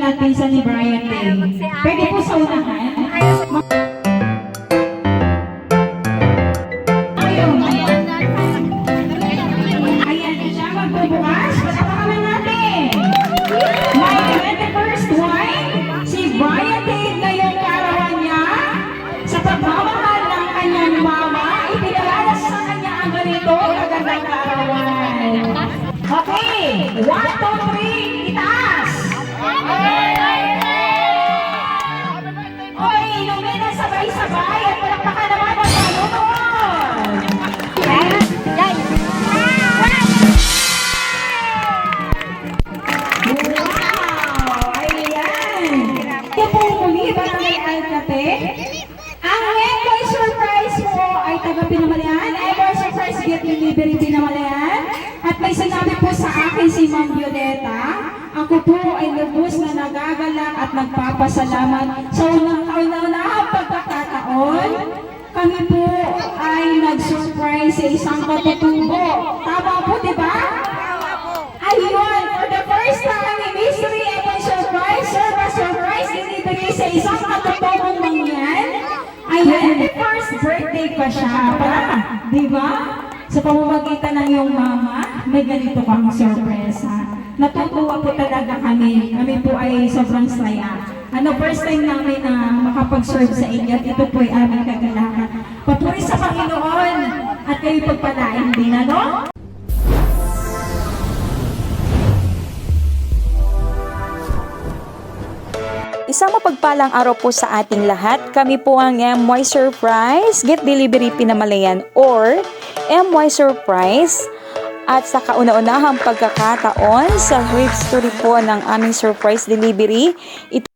at pinsan ni Brian Day. Pwede po sa unahan. Ayan siya, magbubukas. Palakpakan natin. May 21st wife, si Brian Day ngayong kaarawan niya. Sa pagmamahal ng kanyang mama, ipinalalas sa kanya ang ganito kagandang kaarawan. Okay, 1, 2, 3, itaas! Okay, inumin na sabay-sabay at palakpakan naman ang Panginoon! Wow! Ayan! Ito po muli, Barangay Alcate. Ang Ever Surprise po ay taga-Pinamalayan. Ever Surprise Gift Delivery Pinamalayan. At may sinabi po sa akin si Ma'am Violeta, ako po ay lubos na nagagalak at nagpapasalamat sa unang-unahang pagkakataon. Kami po ay nag-surprise sa isang katutubo. Tama po, di ba? Ayun, for the first time in history, ay surprise delivery sa isang katutubong mangyan. Ayan, the first birthday pa siya. Di ba? Sa pamamagitan ng iyong mama, may ganito kang sorpresa. Natutuwa po talaga kami. Kami po ay sobrang saya. First time namin na makapag-serve sa inyo at ito po ay aming kagalakan. Papuri sa Panginoon at kayo pagpalain din, ano? Isang mapagpalang araw po sa ating lahat. Kami po ang MY Surprise Gift Delivery Pinamalayan or MY Surprise. At sa kauna-unahang pagkakataon sa history po ng aming surprise delivery, ito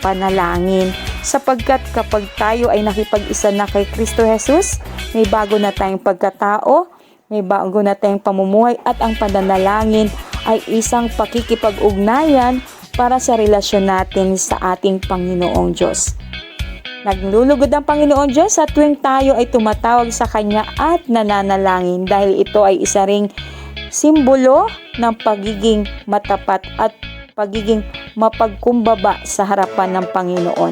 panalangin sapagkat kapag tayo ay nakipag-isa na kay Kristo Jesus, may bago na tayong pagkatao, may bago na tayong pamumuhay at ang pananalangin ay isang pakikipag-ugnayan para sa relasyon natin sa ating Panginoong Diyos. Naglulugod ang Panginoong Diyos sa tuwing tayo ay tumatawag sa Kanya at nananalangin dahil ito ay isa ring simbolo ng pagiging matapat at pagiging mapagkumbaba sa harapan ng Panginoon.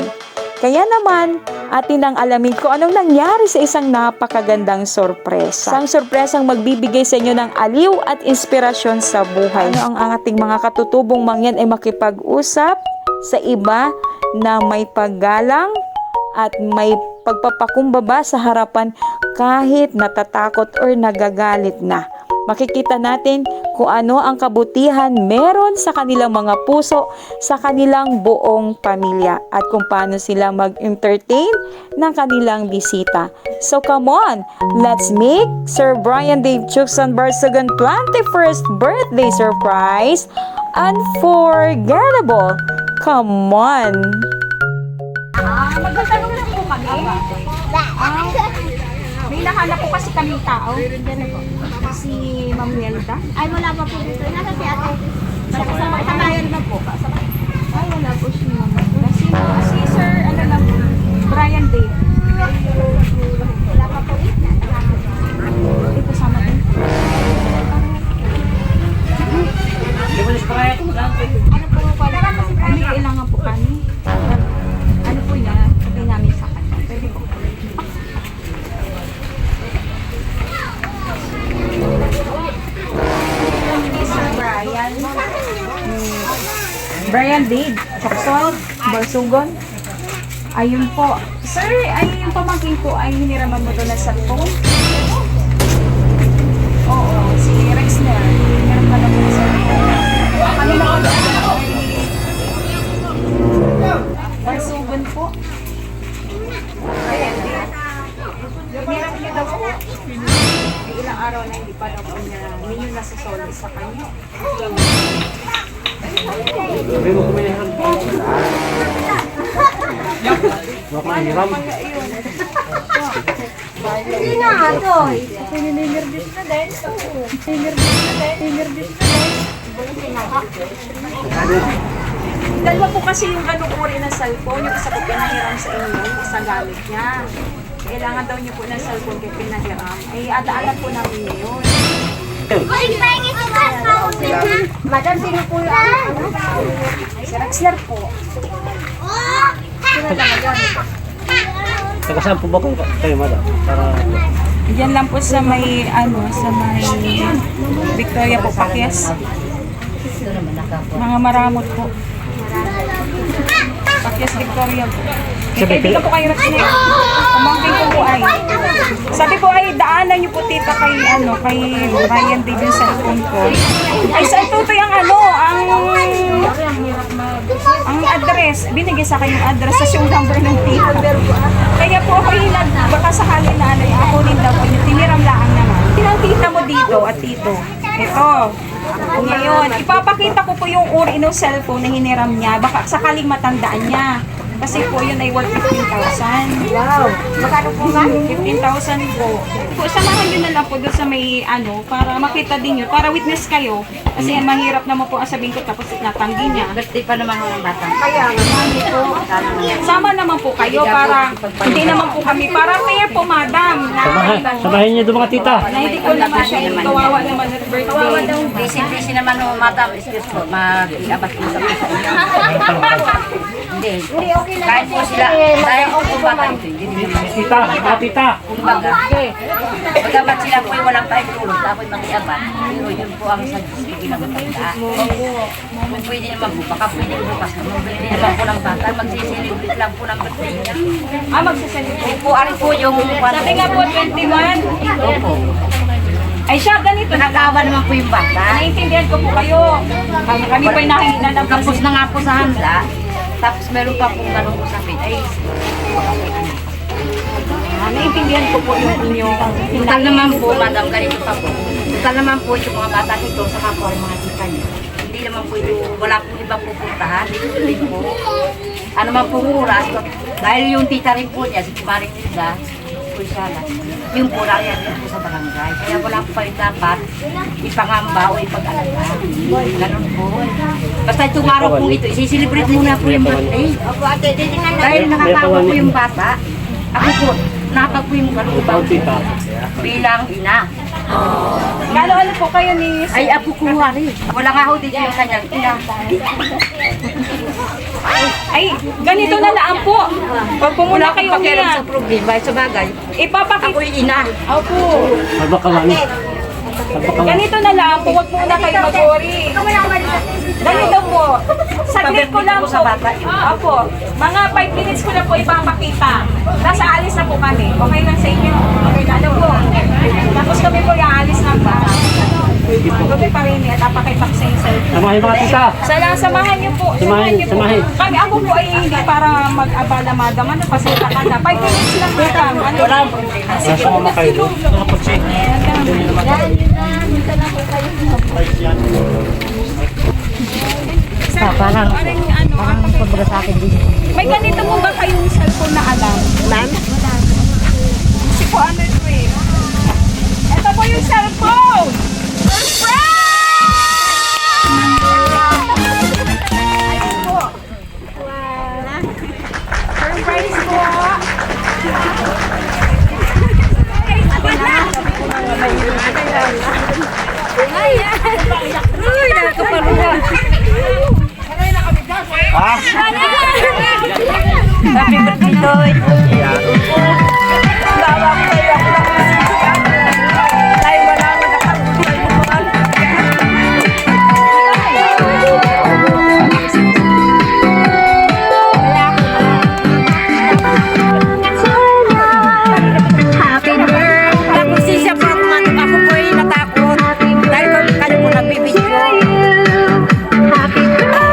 Kaya naman, atin ang alamin kung anong nangyari sa isang napakagandang sorpresa. Isang sorpresang magbibigay sa inyo ng aliw at inspirasyon sa buhay. Ang ating mga katutubong mangyan ay makipag-usap sa iba na may paggalang at may pagpapakumbaba sa harapan kahit natatakot or nagagalit na. Makikita natin kung ano ang kabutihan meron sa kanilang mga puso, sa kanilang buong pamilya, at kung paano sila mag-entertain ng kanilang bisita. So come on, let's make Sir Brian Dave Chuckson Barsagan 21st birthday surprise unforgettable. Come on! Magtatanong lang po kami. May nahanap po kasi kaming tao. Si Ma'am Nelda. Ay, wala pa po dito. Nasa si ate. Sa bayan na po. Ay, wala po si Ma'am Nelda. Si Sir, ano lang po, Brian Dave. Wala pa po dito. Hindi po sama din. Ano po pala? Ano kailangan po kami? Ano po niya? Sabihin namin sa kanya. Pwede po. Sir Brian. Brian Dave. Chokson. Barsugon. Ayun po. Sir, ay yung pamangkin ko ay hiniraman mo doon na cellphone. Oo, si Rexner. Hiniram ka na mo na cellphone. Kanina ko doon. Barsugon po. Brian Dave. Hiniram niyo daw po. May ilang araw na hindi pa daw po niya ninyo nasasoli sa kanya. Hindi na ito. Dalawa po kasi yung ganong uri ng cellphone, yung isa po pinahiram sa inyo, yung isa gamit niya. Kailangan daw niyo po ng cellphone kaya pinahiram. Ay, adaanan po namin yun. Ay, pahingi ko ba? Madam, sino po yung ano? Si Rexler po. Oh! Taga saan po ba kayo, madam? Para Diyan lang po sa may, sa may Victoria po, Pakyas. Mga maramot po. Pakyas, Victoria po. Kaibigan po kayo Rexler. Pamangkin ko po ay. Sabi ko ay daanan niyo po tita kay kay Ryan Dave yung cellphone ko. Ay sa ito yung ang address. Binigay sa akin yung address sa yung number ng tita. Kaya po ako baka sakali na ako rin daw po yung tiniram lang naman. Tinang tita mo dito at dito. Ito. Ngayon, ipapakita ko po yung uri ng cellphone na hiniram niya. Baka sakaling matandaan niya. Kasi po yun ay worth 15,000. Wow! Magkano po ba? 15,000 po. Po, samahan nyo na lang po doon sa may para makita din nyo, para witness kayo. Kasi mahirap naman po ang sabihin ko tapos natanggi niya. Birthday pa naman ng bata. Kaya mami po, sama naman po kayo para hindi naman po kami, para fair po madam. samahin niyo doon mga tita. Na hindi ko naman siya yung kawawa naman at birthday. Busy naman ng madam. Excuse po, mag-iabas po sa puso niyo. Hindi. Hindi, okay lang. Kahit po sila, dahil po bata ito. Hindi naman. Tita, mga tita. Kumbaga. Pagkabat sila po ay walang paitulog, ako'y mag-iabas. Pero yun po ang sa Diyos ko pinagmatanda. Kung pwede naman po, baka pwede bukas na. Pwede naman po ng bata, magsisilibrate lang po ng birthday niya. Mag-celebrate. Po, ari po yung Sabi nga po 21. Opo. Ay siya, ganito na lang. Nakawa naman po yung bata. Naiintindihan ko po kayo. Kami po ay nakikita ng Tapos na nga po sa handa, tapos meron pa pong ganong usapin. Ay, naiintindihan ko po yung inyong total naman po, madam, ganito pa po. Total naman po yung mga bata nito, saka po ang mga tita niyo. Hindi naman po ito, wala pong ibang pupuntahan. Dito din po. Ano man po oras, dahil yung tita rin po niya, si Maring Nilda, po siya lang. Yung po, nariyan din po sa barangay. Kaya wala po pa rin dapat ipangamba o ipag-alaga. Ganon po. Basta itong araw po ito, isisilibrate muna po yung birthday. Opo, ate, titingnan na. Dahil nakakawa po yung bata, ako po, nakapag po yung kalubang Tita. bilang ina. Gano'n po kayo ni Ay, apo ko nga rin. Wala nga ho dito yung kanyang ina. Ay, ganito na lang po. Pag pumuna Wala kayo akong pakialam niya, sa problema, sa bagay. ipapakita. Ako'y ina. Opo. Albakalani. Ganito na lang po, huwag muna kayo mag-worry. Ganito po. Saglit ko lang po. sa bata. Opo. Mga 5 minutes ko lang po ipapakita. Nasa alis na po kami. Okay lang sa inyo. Okay na po. Tapos kami po yung alis ng bata. Kami pa rin at apakita ko sa inyo. Samahin mga tita. Samahan niyo po. Samahin, niyo po. samahin. Kami, ako po ay hindi para mag-abala madam. Ano, pasita ka na. 5 minutes lang madam. Ano? Wala ang problema. Nasa mama kayo. Mga pagsi. Sir, parang- parang Parang kumbaga sa akin din. May ganito mo ba kayong cellphone na alam? Ma'am? Si po ano ito eh. Ito po yung cellphone! Ayun po. Surprise po! Uy, nakakapaluwa. Happy birthday, Lloyd. Bawa ko kayo ako lang masisiyan. Tayo wala mo nakakuluan. Happy birthday. Tapos siya po ako po ay natakot. Dahil kanya po nagbibidyo. Happy birthday.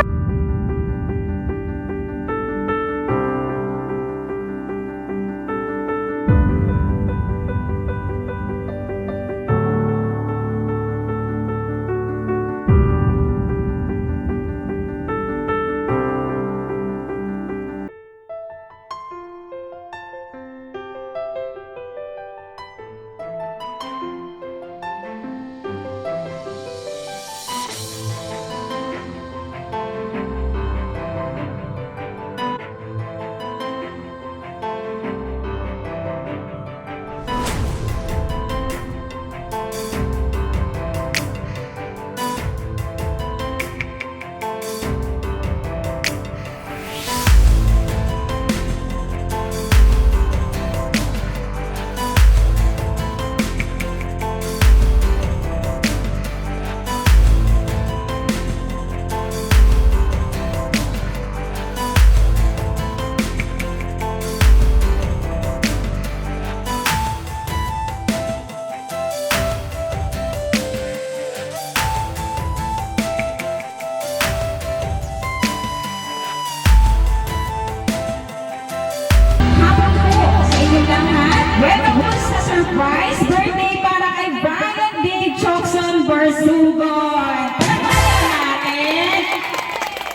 Hapon po sa inyong lahat. Welcome po sa surprise birthday para kay Brian D. Chokson Barsugon. Palakpakan natin.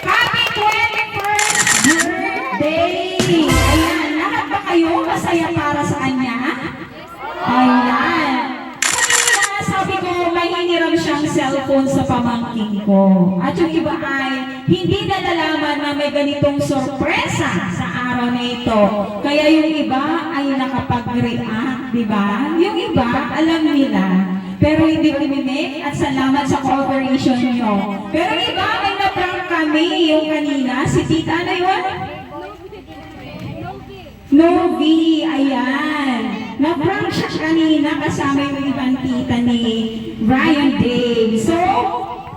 Happy 21st birthday! Ayan, lahat ba kayo masaya para sa kanya? Ayan. Kanina sabi ko, may hiniram siyang cellphone sa pamangkin ko. At yung iba ay hindi na nalaman na may ganitong sorpresa sa araw na ito. Kaya yung iba ay nakapag-react, di ba? Yung iba, alam nila. Pero hindi uminik at salamat sa cooperation nyo. Pero iba, may na-prank kami yung kanina. Si Tita, ano yun? Novi, ayan. Na-prank siya kanina kasama yung ibang tita ni Brian Dave. So,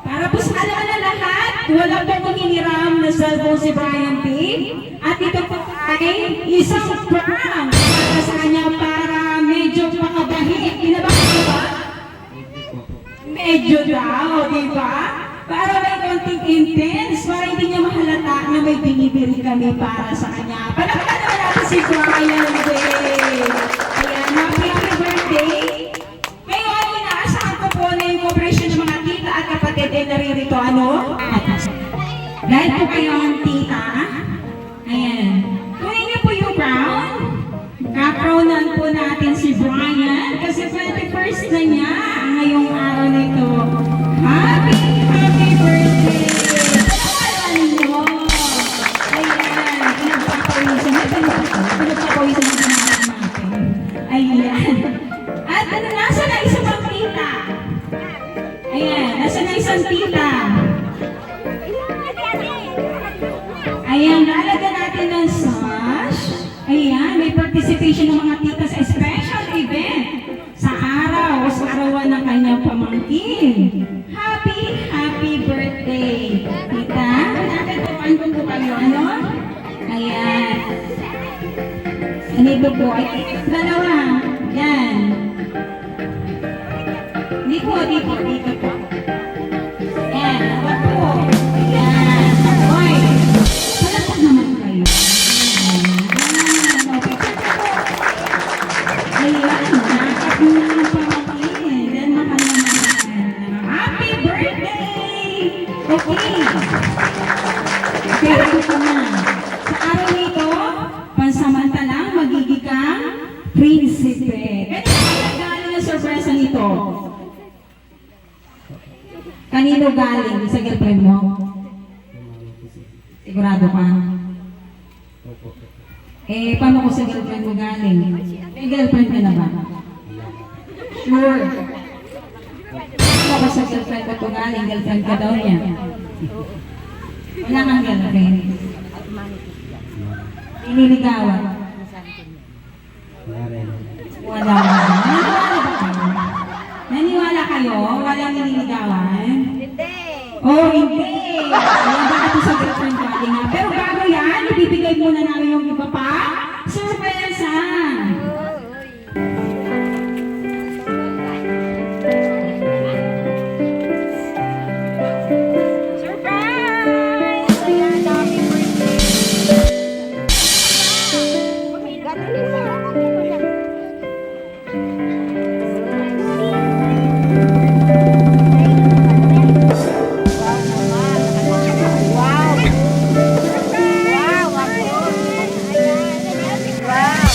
para po sa alaman na lahat, wala pong hiniram na cellphone si Brian Dave. At ito po ay isang prank para sa kanya para medyo makabahin. Kinabahan ko ba? Medyo daw, di ba? Para may konting intense, para hindi niya mahalata na may binibili kami para sa kanya. Palakpakan naman natin si Brian Day. Ayan, happy birthday. Ngayon, inaasahan ko po na yung cooperation ng mga tita at kapatid ay naririto. Ano? Dahil po kayo ang tita. Ayan. Kunin niyo po yung crown. Kakrownan po natin si Brian kasi 21st na niya ngayong araw na ito. Happy birthday! Alam niyo! Ayan, pinagpapawisan natin. Pinagpapawisan natin. Ayan. At ano, nasa na isang pang tita? Ayan, nasa na isang tita? Ayan, lalagyan natin ng sash. Ayan, may participation ng mga tita sa special event sa araw o sa arawan ng kanyang pamangkin. Happy birthday! Tita, nakatuan ko po kayo, ano? Ayan. Dito po, ay dalawa. Yan. Dito po. Ayan, dapat po. Ayan. Hoy, palapag naman kayo. Ayan, nakap mo na ng pamangkin. Then makalaman. Happy birthday! Okay. Okay, ito ka na. Sa araw nito, pansamantalang magiging kang prinsipe. Kanino galing ang sorpresa nito? Kanino galing? Sa girlfriend mo? Sigurado ka? Eh, paano ko sa girlfriend mo galing? May girlfriend ka na ba? Sure. Ano ba sa girlfriend ko ito galing? Girlfriend ka daw niya. Wala kang girlfriend. Iniligawan. Wala. Naniwala ba kayo? Naniwala kayo? Walang nililigawan? Hindi. Oh, hindi. Wala ba ito sa girlfriend galing nga? Pero bago yan, ibibigay muna namin yung iba pa. Surpresa! Surprise! Ayan, happy birthday. Gatunin mo. Wow! Wow! Wow!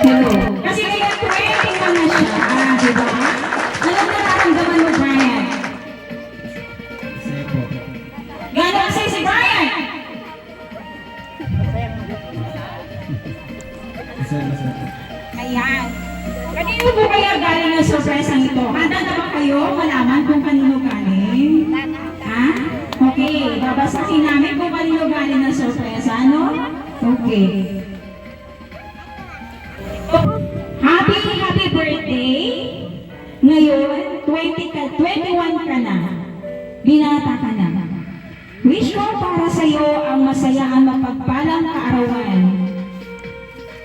Hello. Kasi kaya 20 ka na siya, di ba? Anong nararamdaman mo, Brian? Gano'n kasi si Brian? Ayan. Kanino po kaya galing ang sorpresa nito? Handa na ba kayo malaman kung kanino galing? Ha? Okay, babasahin namin kung kanino galing ang sorpresa, no? Okay. Happy birthday! Ngayon, 21 ka na. Binata ka na. Wish ko para sa iyo ang masaya at mapagpalang kaarawan.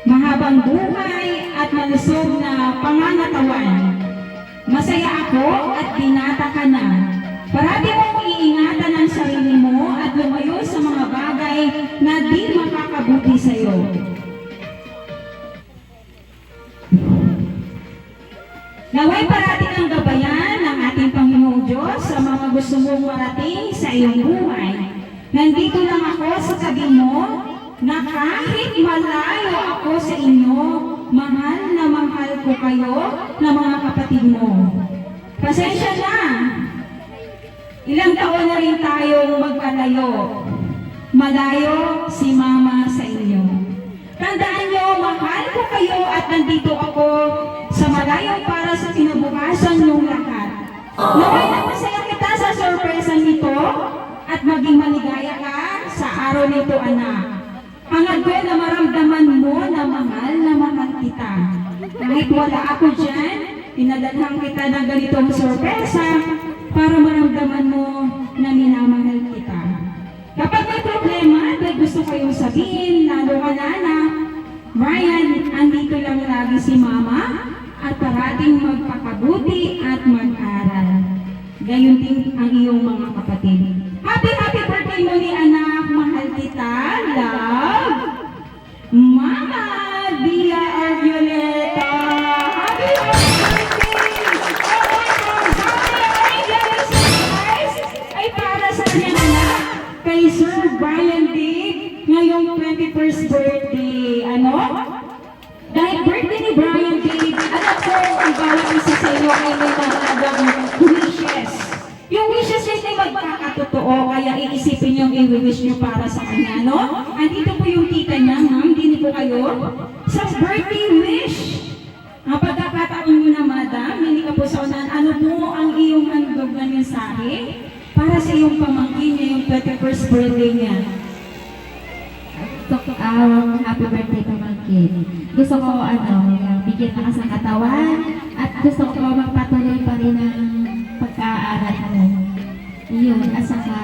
Mahabang buhay at malusog na pangangatawan. Masaya ako at binata ka na. Parati mong iingatan ang sarili mo at lumayo sa mga bagay na di makakabuti sa iyo. Naway parati kang gabayan ng ating Panginoong Diyos sa mga gusto mong marating sa iyong buhay. Nandito lang ako sa tabi mo na kahit malayo ako sa inyo, mahal na mahal ko kayo na mga kapatid mo. Pasensya na. Ilang taon na rin tayong magkalayo. Malayo si Mama sa inyo. Tandaan niyo, mahal ko kayo at nandito ako sa malayo para sa kinabukasan ng lahat. Naway na masaya kita sa sorpresa nito at maging maligaya ka sa araw nito, anak. Hangad ko na maramdaman mo na mahal kita. Kahit wala ako dyan, pinadalhan kita ng ganitong sorpresa para maramdaman mo na minamahal kita. Kapag may problema at may gusto kayong sabihin, lalo ka na, anak, Brian, andito lang lagi si Mama at parating magpakabuti at mag-aral. Gayon din ang iyong mga kapatid. Happy birthday muli, anak. Mahal kita. Love, Mama Dia Arguleta. Happy birthday! Ay para sa kanya, anak, kay Sir Brian Dave, ngayong 21st birthday. Ano? Dahil birthday ni Brian Dave, alam ko ang bawat isa sa iyo ay may mahalagang wishes. Yung wishes niya ay magkakatotoo, kaya iisipin yung i-wish niyo para sa kanya, no? Andito po yung tita niya, ma'am, hindi po kayo. Sa birthday wish, ang pagkakataon mo na, madam, hindi ka po sa unahan, ano po ang iyong handog na mensahe para sa iyong pamangkin niya, yung 21st birthday niya? Happy birthday pamangkin. Gusto ko bigyan ka sa katawan at gusto ko magpatuloy pa rin ang pag-aaral mo. Yun, at saka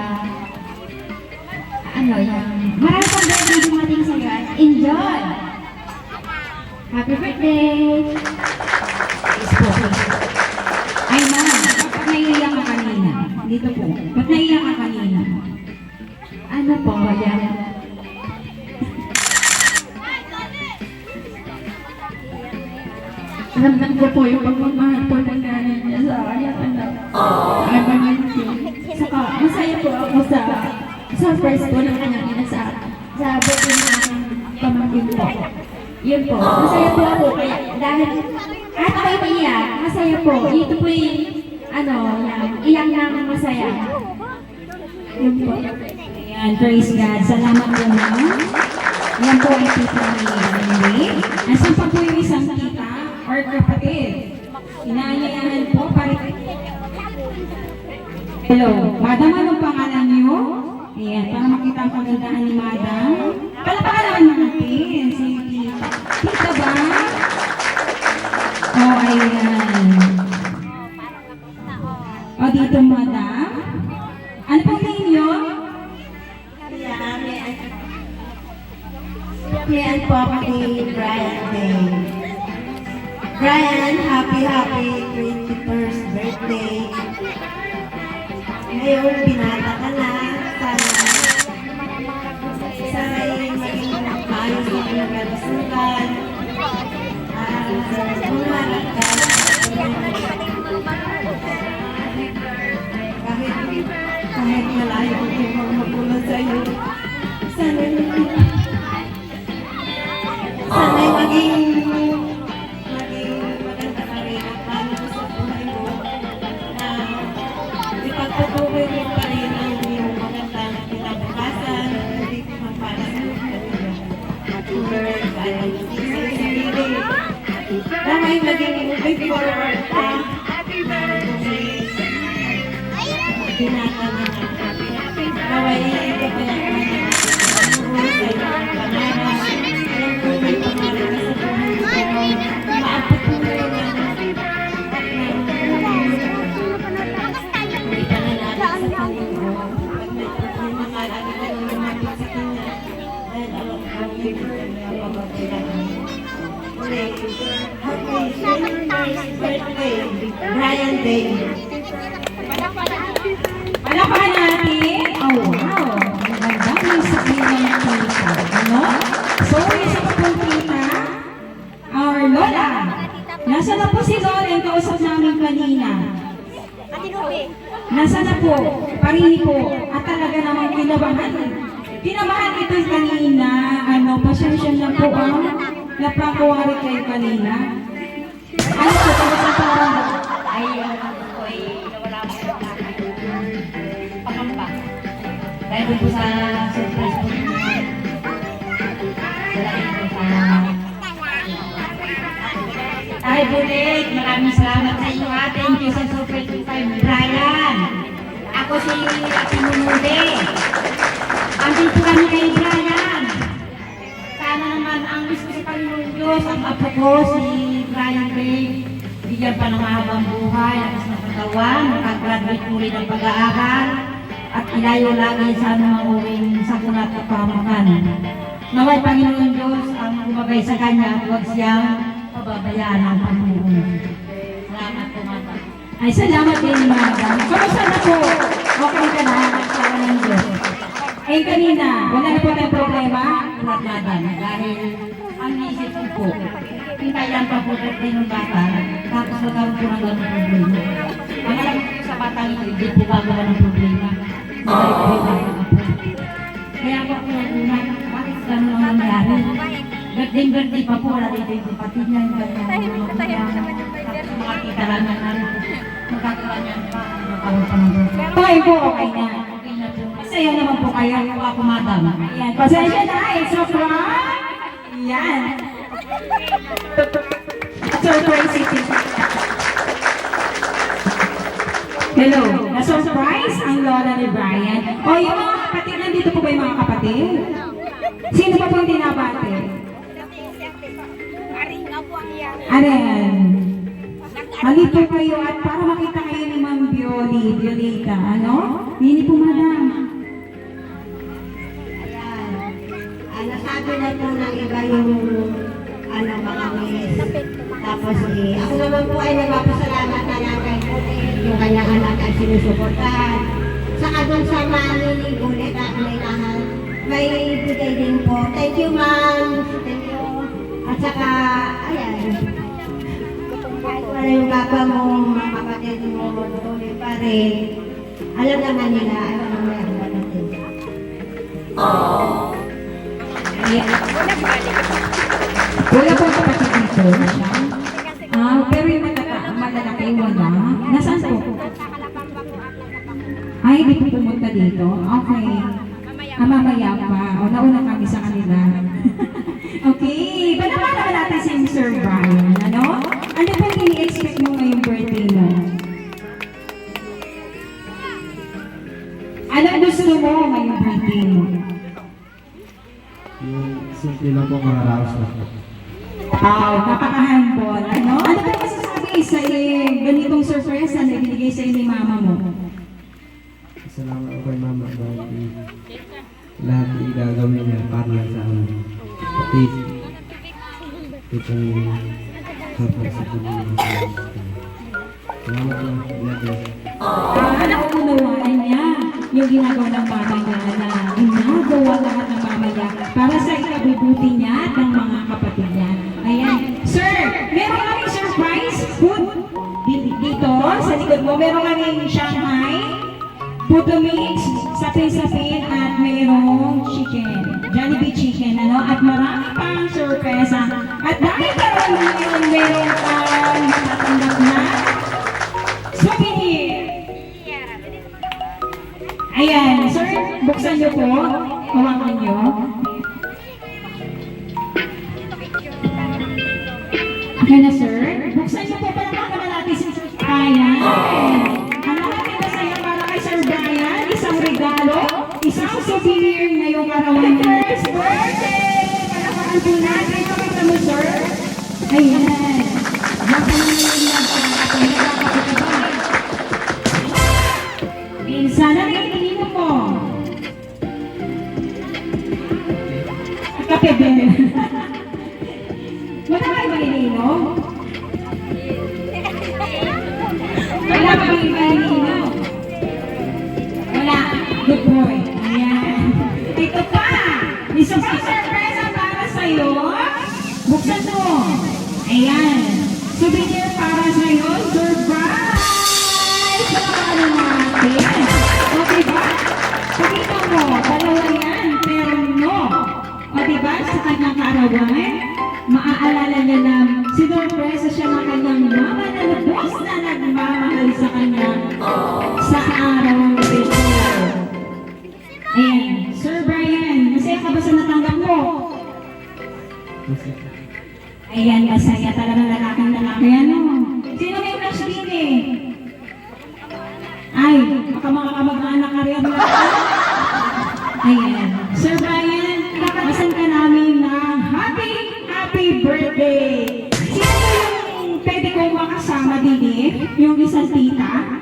marami pang birthday dumating sa iyo at enjoy! Happy birthday! Ay, ma'am, bakit naiiyak ka kanina? Dito po. Ba't naiiyak ka kanina? Ano po, yan. Ramdam ko po yung pagmamahal po ng nanay niya sa kanyang anak. Ay, pamangkin. Saka, masaya po ako sa surprise po ng kanyang ina sa birthday ng pamangkin po. Yun po, masaya po ako kaya dahil at ako iiyak, masaya po. Ito po yung, iyak ng masaya. Yun po. Ayan, praise God. Salamat po, ma'am. Yan po ang tita ni Henry. Nasaan pa po yung isang tita or kapatid? Inaanyayahan po para... Hello, Madam, anong pangalan niyo? Ayan, para makita ang kagandahan ni Madam. Palapakan naman natin si tita. Tita ba? Oh, ayan. O, dito, Madam. Ano pong name niyo? Yan po ako ni Brian Day. Brian, happy 21st birthday. Ngayon, binata ka na. Sana maging maayos na yung kalusugan. Bumarap ka. Kahit malayo ko yung mga magulang sa'yo. Sana'y maging maganda ka rin at plano mo sa buhay mo na ipagpatuloy mo pa rin ang iyong magandang kinabukasan, hindi ko magpalasin to learn and sa sarili. Dahil maging moving forward ka, binata na naway ito pa yung sa iyong pangarap. Alam ko may pangarap ka sa buhay mo. Maabot mo rin may panalala sa Panginoon. Pag may problema ka, lagi ka nang lumapit sa Kanya. Dahil alam ko, may pagbabayaran. Ulit, happy 21st birthday, Brian Day. Palapakan natin. Oh, wow. Maganda yung sabihin ng tita. Ano? So, isa pa pong tita, our Lola. Nasa na po si Lola yung kausap namin kanina? Nasa na po? Parini po. At talaga namang kinabahan. Kinabahan ito kanina. Pasyensya na po napakuwari kayo kanina. Ano po? Kamusta po? Ay, ako ay nawala ko sa pangamba. Dahil po sa surprise po niya. Dahil po sa... Ay, Bulit, maraming salamat sa inyo. Thank you sa surprise po kay Brian. Ako si Ate Mumude. Andito kami kay Brian. Sana naman ang gusto sa Panginoon Diyos, ang apo ko, si Brian Ray. Bigyan pa ng mahabang buhay, lakas ng katawan, makagraduate muli ng pag-aaral, at ilayo lagi sa anumang uwing sakunat at pamakan. Naway Panginoon Diyos ang gumabay sa Kanya at huwag siyang pababayaan ang Panginoon. Salamat po, Mata. Ay, salamat din, Madam. Kamusta na po? Okay ka na? Sawa ng Diyos. Eh, kanina, wala na po tayong problema? Salamat, Madam, dahil ang isip ko po, hintayan pa po din ng bata, tapos magkaroon po ng ganong problema. Ang alam ko sa batang ito, hindi po gagawa ng problema. Kaya ako po una, bakit gano'n ang nangyari? Birthday pa po, wala din yung kapatid niya, yung mga kita lang na magkakaroon niya pa, magkakaroon pa ng birthday. Okay po, okay na. Okay na po. Masaya naman po kayo. Ako, Madam. Ayan, pasensya na. It's a prank. Yan. Surprise city. Hello. Na-surprise ang lola ni Brian. O, yung mga kapatid, nandito po ba yung mga kapatid? Sino pa po yung tinabate? Aren. Halito kayo at para makita kayo ni Ma'am Violeta. Ano? Nini po, Madam. Nasabi na po ng iba yung mga miss. Tapos ako naman po ay nagpapasalamat na lang kay Bulit, yung kanyang anak ay sinusuportahan. Saka doon sa mami ni Bulit at may lahat Thank you, ma'am. Thank you. At saka, ayan. Kahit wala yung papa mo, mga kapatid mo, tuloy pa rin. Alam naman nila, ano naman meron natin. Wala po kapatid dito. Pero yung malalaki, wala. Nasaan po? Ay, hindi po pumunta dito. Okay. Mamaya pa. O, nauna kami sa kanila. Okay. Panaman naman natin si Sir Brian. Ano? Ano po ini-expect mo ngayong birthday mo? Anong gusto mo ngayong birthday mo? Yung simple lang po, makaraos na po. Wow, napaka-humble. Ano? Ano ba masasabi sa ganitong surprise na binigay sa ni mama mo? Salamat po kay mama dahil lahat ng gagawin niya para lang sa amin. Pati itong surprise sa pagkakas. Salamat lang. Naunawaan niya yung ginagawa ng mama niya na ginagawa lahat ng mama niya para sa ikabubuti niya at ng mga kapatid niya. Ayan. Sir, meron kaming surprise food dito sa likod mo. Meron kaming Shanghai, Puto Mix, sapin-sapin at mayroong chicken. Jollibee chicken, ano? At marami pang sorpresa. At dahil karoon ngayon meron kang matatanggap na souvenir. Ayan, sir, buksan niyo po. Hawakan niyo. Okay na, sir. Buksan niyo po para naman natin si Brian. Ang natin masaya para kay Sir Brian, isang regalo, isang souvenir ngayong arawan niya. First birthday! Palakpakan po natin. Pakita mo, sir. Ayan. Baka naman yung nagkakapagkakapagkakapag. Sana naiininom mo. Kape din. Wala kayo ba iniinom? Wala ba kayo ba iniinom? Wala. Good boy. Ayan. Ito pa. Isang surprise para sa'yo. Buksan mo. Ayan. Souvenir para sa'yo. Surprise! Paano natin? O diba? Pakita mo, dalawa yan, pero no. O diba, sa kanyang kaarawan, maaalala niya na sinurpresa siya ng kanyang mama na lubos na nagmamahal sa kanya sa araw ng ito. Ayan, Sir Brian, masaya ka ba sa natanggap mo? Ayan, masaya talaga lalaki. Ano? Sino may crush din eh? Ay, baka mga kamag-anak ka rin. Ayan. Sir Brian, nakapasan ka namin ng happy birthday! Sino yung pwede kong makasama din eh? Yung isang tita?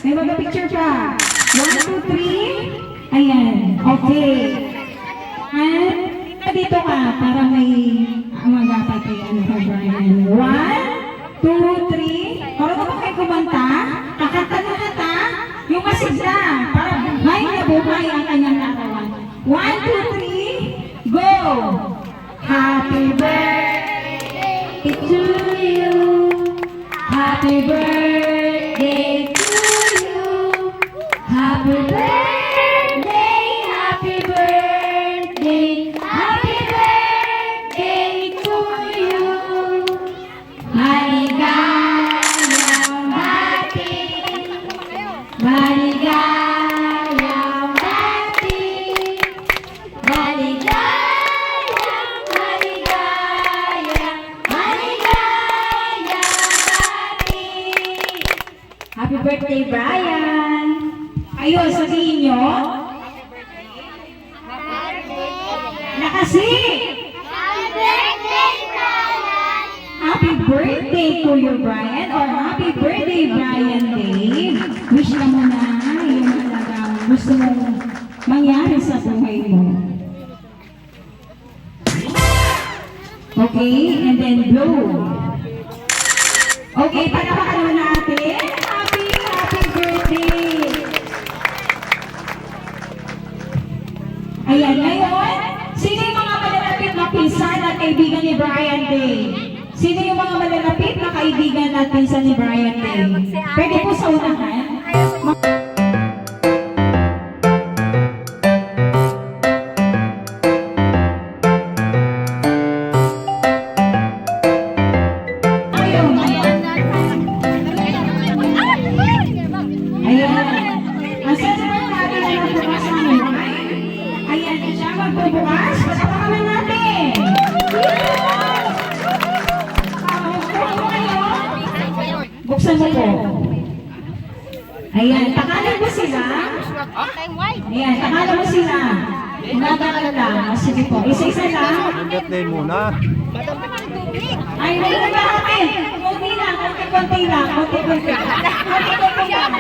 May mag-picture pa. 1, 2, 3. Ayan. Okay. And dito ka para may magapat kay ano ka, Brian. 1, 2, 3. Para ba kayo kumanta? Kakanta na nata. Yung masigla. Para buhay na buhay ang kanyang narawan. 1, 2, 3. Go! Happy birthday to you. Happy birthday to you. Happy birthday, happy birthday, happy birthday to you. Maligayang bati, maligayang bati, maligayang, maligayang, maligayang bati. Happy birthday, Brian! Ayun, sabihin nyo. Nakasi! Happy birthday to you, Brian, or happy birthday, Brian Dave. Wish ka mo na yung talagang gusto mong mangyari sa buhay mo. Okay, and then blow. Okay, panapakan natin. Happy birthday! kaibigan natin sa ni Brian Day. Pwede po sa unahan. Ayun, ayan. Ayan. Ang celebrate natin ay magbukas ng buhay. Ayan, siya magbubukas. Patapakaman natin. Buksan mo po. Ayan, takalan mo sila. Ayan, takalan mo sila. Umatakal lang. Sige po, isa-isa lang. Birthday muna. Ay, wala na natin. Kunti lang, konti-konti lang. Konti-konti lang. Konti-konti lang.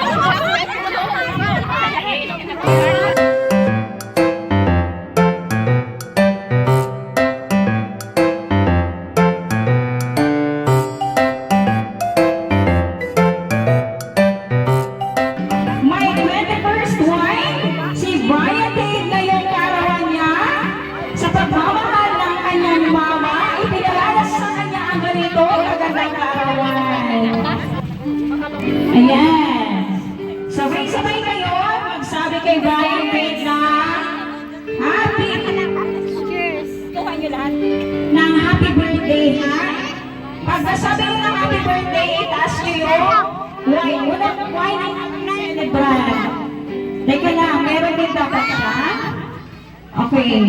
My 21st wife, si Brian Dave ngayong karawan niya, sa pagmamahal ng kanyang mama, ipinalalas sa kanya ang ganito kagandang karawan. Ayan. Sabay-sabay kayo, magsabi kay Brian Dave na happy, ng happy birthday, ha? Pag nasabi mo ng happy birthday, itaas nyo yung wine. Unang wine ang celebrate. Teka lang, meron din dapat siya. Okay.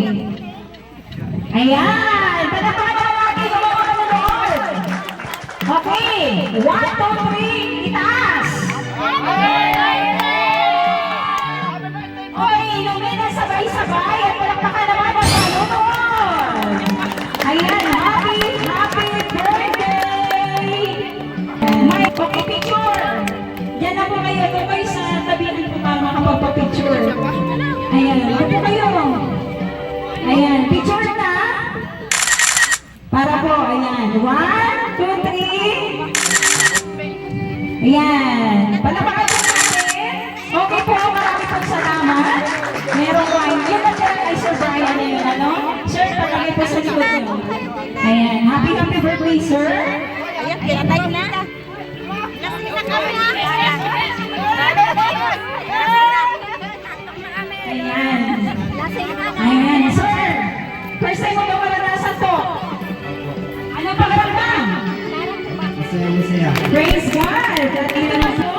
Ayan! Palakpakan na natin yung mga nanonood. Okay. 1, 2, 3, itaas! Okay, inumin na sabay-sabay at palakpakan naman ang nanonood. Ayan, happy birthday! May picture. Yan na po kayo. Ito kayo sa tabihan ko para makapagpa-picture. Ayan, ito po kayo. Ayan, picture na. Para po, ayan. 1, 2, 3. Ayan. Palapakan po natin. Okay po, maraming pong salamat. Merong wine. Yun na sir kay Sir Brian na yun, ano? Sir, palagay po sa likod nyo. Ayan, happy birthday, sir. Ayan. Ayan, sir. First time mo ba maranasan to? Anong pakiramdam? Masaya. Praise God! At ito na po,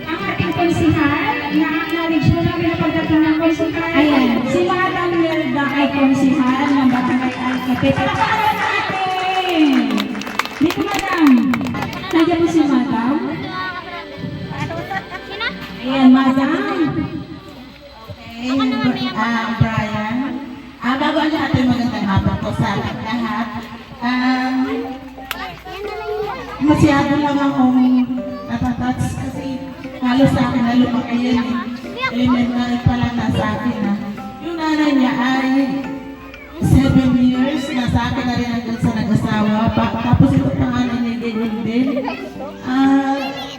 ang ating konsihan, na-acknowledge mo namin na pagdating ng konsihan. Ayan, si Madam Nelda ay konsihan ng Barangay Alcate. Palakpakan natin! Dito, Madam. Nandiyan mo si Madam? Ayan, Madam. Brian. Bago ang lahat ay magandang hapon po sa lahat. Masyado lang akong natatats kasi halos sa akin na lumaki yan eh. Elementary pa lang na sa akin na. Yung nanay niya ay 7 years na sa akin na rin hanggang sa nag-asawa. Tapos ito pangalan niya din.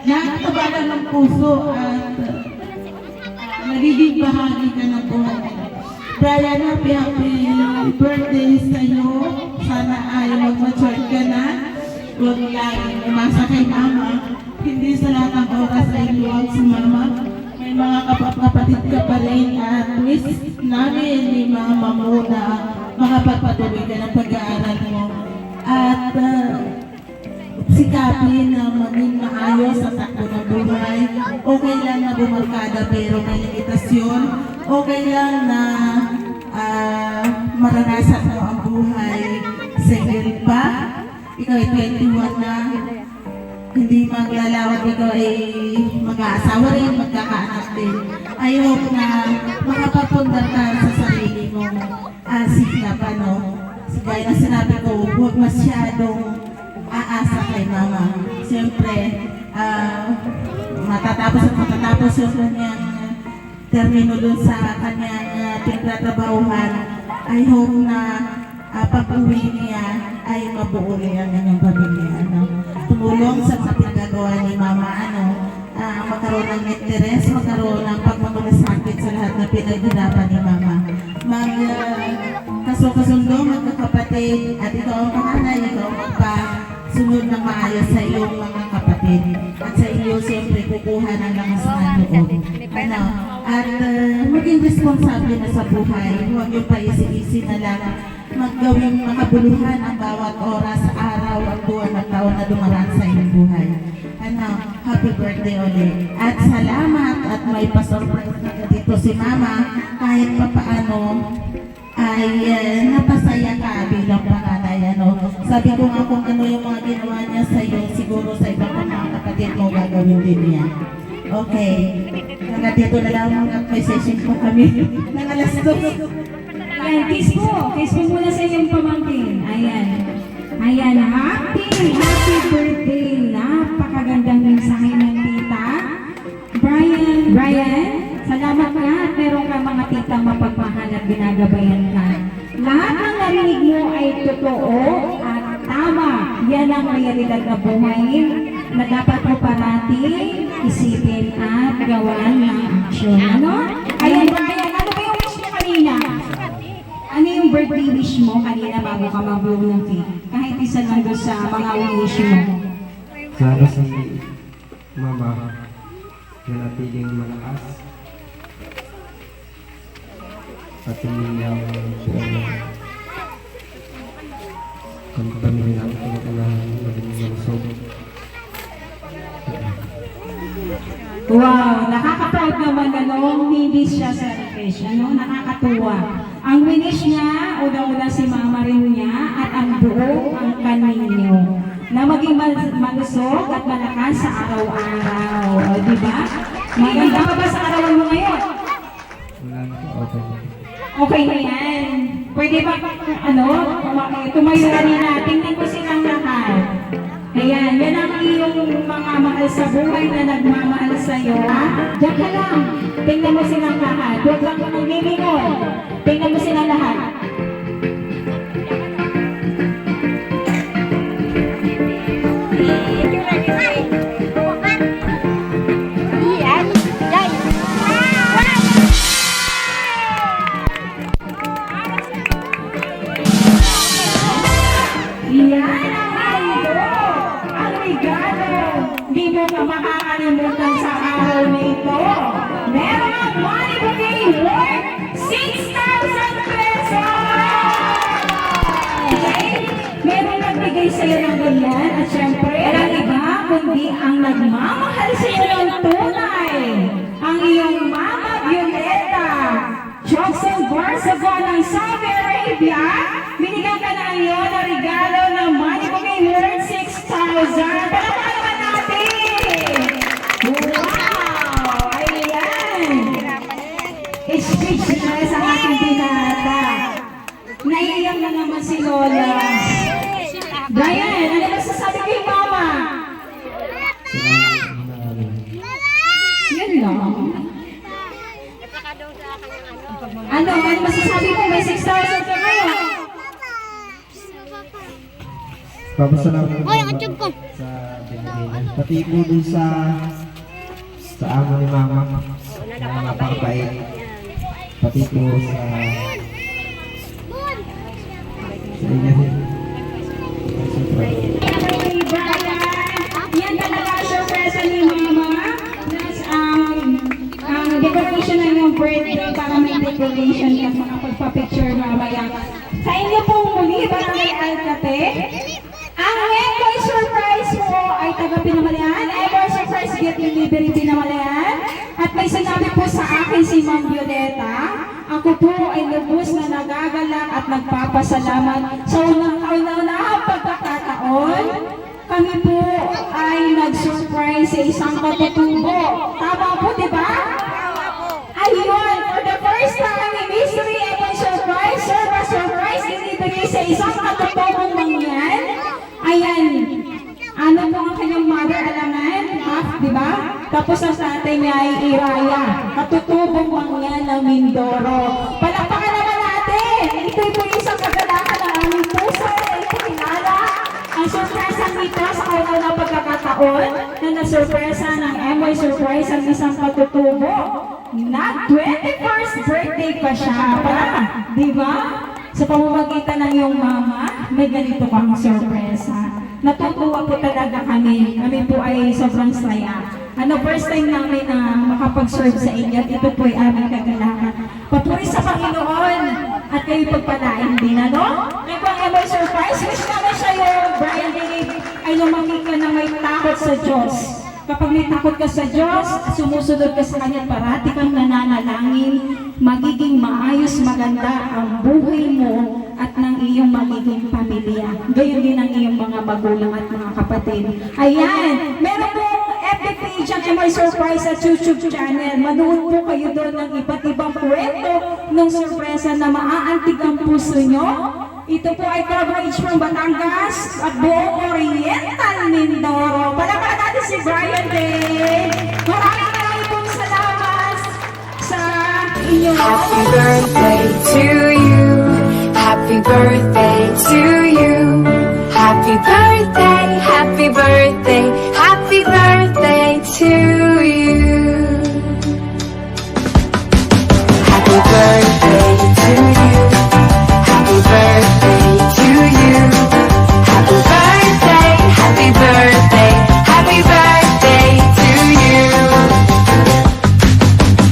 Nakakatabalan ng puso at nagiging bahagi ka ng buhay nila. Brian, happy birthday sa iyo. Sana ay mag-mature ka na. Huwag laging umasa kay mama. Hindi sa lahat ng oras ay luwag si mama. May mga kapatid ka pa rin at wish namin ni mama mo na makapagpatuloy ka ng pag-aaral mo. At sikapin na maging maayos sa takbo ng buhay. Okay lang na bumarkada pero may limitasyon. Okay lang na maranasan mo ang buhay. Single pa, ikaw ay 21 na, hindi maglalawag, ikaw ay mag-aasawa rin, magkakaanak din. I hope na makapagpundar ka sa sarili mo. Sikap, gaya na sinabi ko, huwag masyadong aasa kay mama. Siyempre, matatapos yung kanyang termino dun sa kanyang pinagtatrabahuhan. I hope na pag-uwi niya ay mabuo niya ang kanyang pamilya. Tumulong sa pinagagawa ni mama, magkaroon ng interest, magkaroon ng pagmamalasakit sa lahat na pinaghirapan ni mama. Kasundo, magkakapatid, at ikaw ang panganay, ikaw ang magpa magsunod ng maayos sa iyong mga kapatid. At sa iyo, siyempre, kukuha ng lakas ng loob. Ano? At maging responsable na sa buhay. Huwag yung paisi-isi na lang maggawing makabuluhan ang bawat oras, araw, at buwan at taon na dumaraan sa iyong buhay. Ano, happy birthday ulit. At salamat at may pasurprise na dito si Mama kahit papaano ay napasaya ka bilang panganay. Ano. Sabi ko nga kung ano yung mga ginawa niya sa iyo, siguro sa ibang mga kapatid mo gagawin din niya. Okay. Hanggang dito na lang at may session po kami ng alas 2. Ayan, kiss mo muna sa iyong pamangkin. Ayan, happy birthday. Napakagandang mensahe ng tita. Brian, salamat nga at meron ka mga tita mapagmahal at ginagabayan ka. Lahat ng narinig mo ay totoo at tama. Yan ang realidad na buhay na dapat mo parating isipin at gawan ng aksyon. Ano? Ayan, Brian, ano ba yung wish mo kanina? Ano yung birthday wish mo kanina bago ka mag-blow ng cake? Kahit isa lang doon sa mga wish mo. Sana si Mama nanatiling malakas at hindi ang kantamin ang kinakalahan maging malusog. Wow, nakaka-proud naman hindi siya selfish, nakakatuwa. Ang winish niya, una-una si Mama rin niya at ang buo ang kaninyo na maging malusog at malakas sa araw-araw. O, diba? Maganda ka ba sa arawan mo ngayon? Wala na po, okay. Okay na yan. Pwede ba, tumayo rin natin. Tingnan ko silang lahat. Ayan, yan ang iyong mga mahal sa buhay na nagmamahal sa'yo. Diyan ka lang. Tingnan mo silang lahat. Huwag lang kang lilingon. Tingnan mo silang lahat. Yan ang regalo. Di mo ka makakalimutan sa araw nito. Meron ang money bouquet worth 6,000 pesos! Okay? Meron nagbigay sa'yo ng ganyan at syempre, ang iba, kundi ang nagmamahal sa'yo ng tunay. Ang iyong Mama Violeta, Johnson Barsagon ng Saudi Arabia, binigyan ka na ngayon ng regalo ng money bouquet worth 6,000. Palakpakan naman natin! Wow! Ayan! Speechless ang aking binata. Naiiyak na naman si Lola. Brian, ano masasabi kay Mama? Yan lang. Ano masasabi mo? May 6,000 ka ngayon. Papasalamat ko sa binigay niya. Pati po dun sa amo ni Mama na napakabait. Pati po sa inyo. Hey, Brian, yan talaga surpresa ni Mama. Plus, ang decoration ng iyong birthday para may decoration at makapagpa-picture mamaya. Sa inyo pong muli, Barangay Alcate, ang Envoy Surprise mo ay taga-Pinamalayan, Envoy Surprise Gift Delivery Pinamalayan. At may sinabi po sa akin si Ma'am Violeta, ako po ay lubos na nagagalak at nagpapasalamat sa unang-unang pagkakataon. Kami po ay nag-surprise sa isang katutubo. Tama po, di ba? Ayun, for the first time in history, Envoy Surprise, surprise delivery sa isang katutubong mangyan. Ayan, ano po ang kanyang mother alangan? Di ba? Tapos ang tatay niya ay Iraya, katutubong mangyan ng Mindoro. Palakpakan naman natin! Ito'y po isang kagalakan ng aming puso na ipakilala ang surpresang ito sa kaunang pagkakataon na nasurpresa ng Emoy Surprise ang isang katutubo. Na 21st birthday pa siya pa, di ba? Sa pamamagitan ng iyong mama, may ganito kang sorpresa. natutuwa po talaga kami. Kami po ay sobrang saya. First time namin na makapag-serve sa inyo at ito po ay aming kagalakan. Papuri sa Panginoon at kayo pagpalain din, ano? May pang surprise, wish namin sa'yo, Brian Dave, ay lumaki ka na may takot sa Diyos. Kapag may takot ka sa Diyos, sumusunod ka sa Kanya, parati kang nananalangin, magiging maayos, maganda ang buhay mo at ng iyong magiging pamilya. Gayon din ang iyong mga magulang at mga kapatid. Ayan, meron pong FB page at may surprise sa YouTube channel. Manood po kayo doon ng iba't ibang kwento ng sorpresa na maaantig ang puso nyo. Ito po ay coverage from Batangas at buong Oriental Mindoro. Palakpakan natin si Brian Day. Maraming pong salamat sa inyo. Happy birthday to you. Happy birthday to you. Happy birthday, happy birthday, happy birthday to you. Happy birthday to you. Happy birthday to you. Happy birthday, happy birthday, happy birthday to you.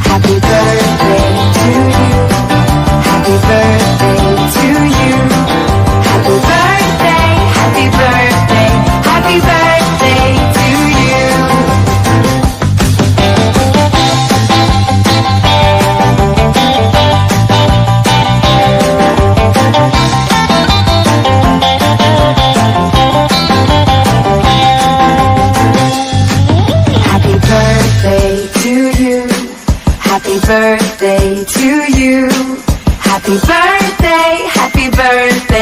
Happy birthday to you. Happy birthday to you. Happy birthday, happy birthday, happy birthday to you. Happy birthday to you. Happy birthday to you. Happy birthday, happy birthday.